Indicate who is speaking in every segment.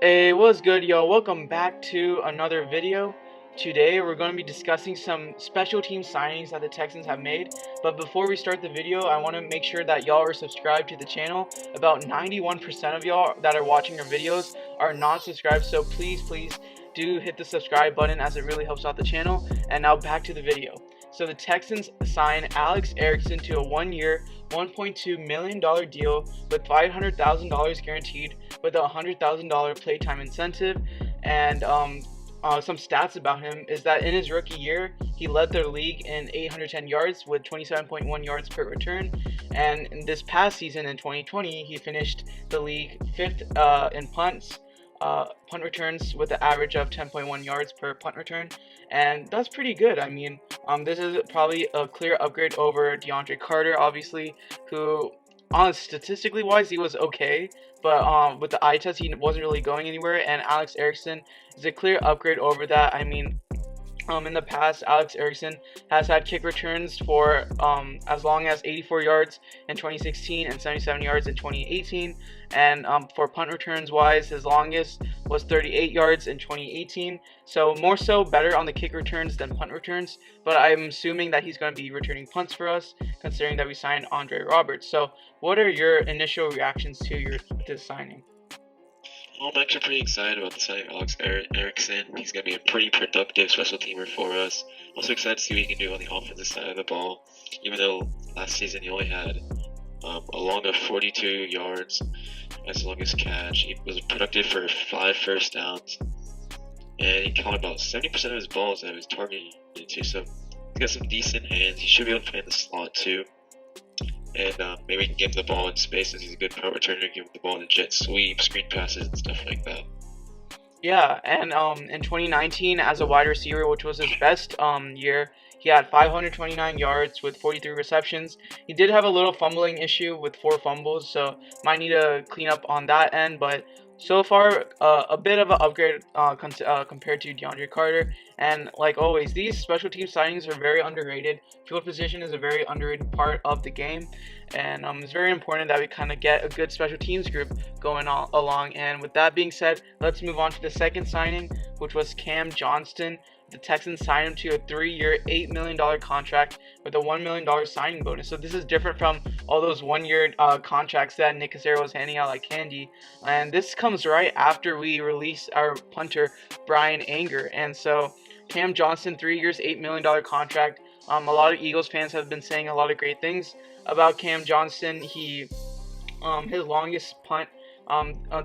Speaker 1: Hey, what's good, yo? Welcome back to another video. Today we're going to be discussing some special team signings that the Texans have made. But before we start the video, I want to make sure that y'all are subscribed to the channel. About 91% of y'all that are watching our videos are not subscribed, so please do hit the subscribe button as it really helps out the channel. And now back to the video. So the Texans signed Alex Erickson to a 1-year, $1.2 million deal with $500,000 guaranteed with a $100,000 playtime incentive. And some stats about him is that in his rookie year, he led the league in 810 yards with 27.1 yards per return. And in this past season in 2020, he finished the league 5th in punt returns with an average of 10.1 yards per punt return, and that's pretty good. I mean, this is probably a clear upgrade over DeAndre Carter, obviously, who, statistically wise, he was okay, but with the eye test, he wasn't really going anywhere. And Alex Erickson is a clear upgrade over that. I mean, in the past, Alex Erickson has had kick returns for as long as 84 yards in 2016 and 77 yards in 2018. And for punt returns wise, his longest was 38 yards in 2018. So more so better on the kick returns than punt returns. But I'm assuming that he's going to be returning punts for us, considering that we signed Andre Roberts. So what are your initial reactions to this signing?
Speaker 2: Well, I'm actually pretty excited about the signing of Alex Erickson. He's going to be a pretty productive special teamer for us. Also excited to see what he can do on the offensive side of the ball. Even though last season he only had a long of 42 yards as his longest catch. He was productive for 5 first downs. And he caught about 70% of his balls that he was targeted to. So he's got some decent hands. He should be able to play in the slot too. And maybe we can give him the ball in space as he's a good punt returner, give him the ball in jet sweep, screen passes, and stuff like that.
Speaker 1: Yeah, and in 2019, as a wide receiver, which was his best year, he had 529 yards with 43 receptions. He did have a little fumbling issue with 4 fumbles, so might need to clean up on that end. But so far, a bit of an upgrade compared to DeAndre Carter. And like always, these special team signings are very underrated. Field position is a very underrated part of the game, and it's very important that we kind of get a good special teams group going along. And with that being said, let's move on to the second signing, which was Cam Johnston. The Texans signed him to a 3-year, $8 million contract with a $1 million signing bonus. So this is different from all those 1-year contracts that Nick Caserio was handing out like candy. And this comes right after we released our punter, Brian Anger. And so Cam Johnston, 3 years, $8 million contract. A lot of Eagles fans have been saying a lot of great things about Cam Johnston. His longest punt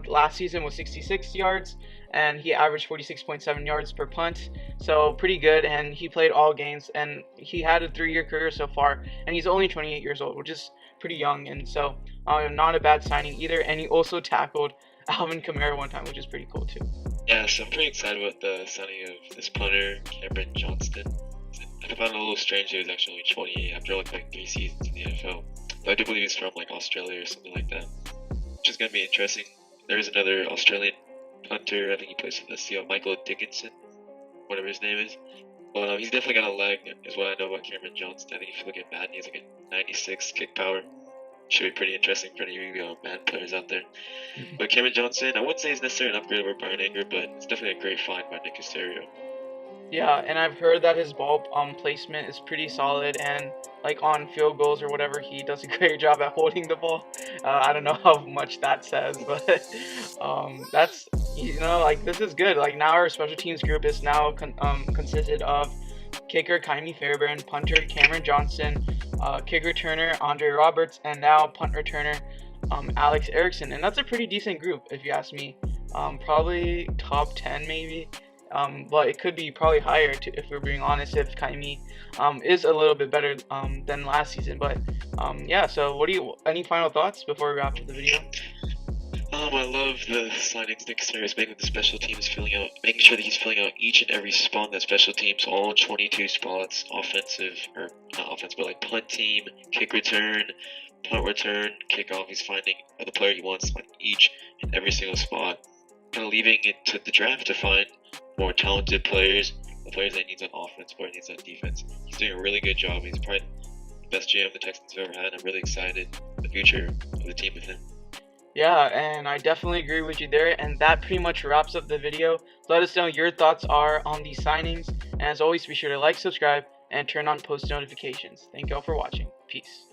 Speaker 1: last season was 66 yards, and he averaged 46.7 yards per punt, so pretty good. And he played all games, and he had a 3-year career so far, and he's only 28 years old, which is pretty young, and so not a bad signing either. And he also tackled Alvin Kamara one time, which is pretty cool too.
Speaker 2: Yeah, so I'm pretty excited about the signing of this punter, Cameron Johnston. I found it a little strange that he was actually only 28 after like 3 seasons in the NFL. But I do believe he's from like Australia or something like that, which is going to be interesting. There is another Australian punter, I think he plays for the Seahawks, Michael Dickinson, whatever his name is. But he's definitely got a leg, is what I know about Cameron Johnston. I think if you look at Madden, he's like a 96 kick power. Should be pretty interesting for any Madden players out there. But Cameron Johnston, I wouldn't say he's necessarily an upgrade over Brian Anger, but it's definitely a great find by Nick Caserio.
Speaker 1: Yeah, and I've heard that his ball placement is pretty solid, and like on field goals or whatever, he does a great job at holding the ball. I don't know how much that says, but that's, like, this is good. Like, now our special teams group is now consisted of kicker Kaimi Fairbairn, punter Cameron Johnston, kick returner Andre Roberts, and now punt returner Alex Erickson. And that's a pretty decent group, if you ask me. Probably top 10 maybe. But it could be probably higher if we're being honest, if Kaimi is a little bit better than last season. But yeah, so any final thoughts before we wrap up the video?
Speaker 2: I love the signings Nick Caserio is making with the special teams, making sure that he's filling out each and every spot in that special teams, all 22 spots, offensive, or not offensive, but like punt team, kick return, punt return, kickoff. He's finding the player he wants on each and every single spot, kind of leaving it to the draft to find more talented players, the players that he needs on offense, players he needs on defense. He's doing a really good job. He's probably the best GM the Texans have ever had. I'm really excited for the future of the team with him.
Speaker 1: Yeah, and I definitely agree with you there. And that pretty much wraps up the video. Let us know your thoughts are on these signings. And as always, be sure to like, subscribe, and turn on post notifications. Thank you all for watching. Peace.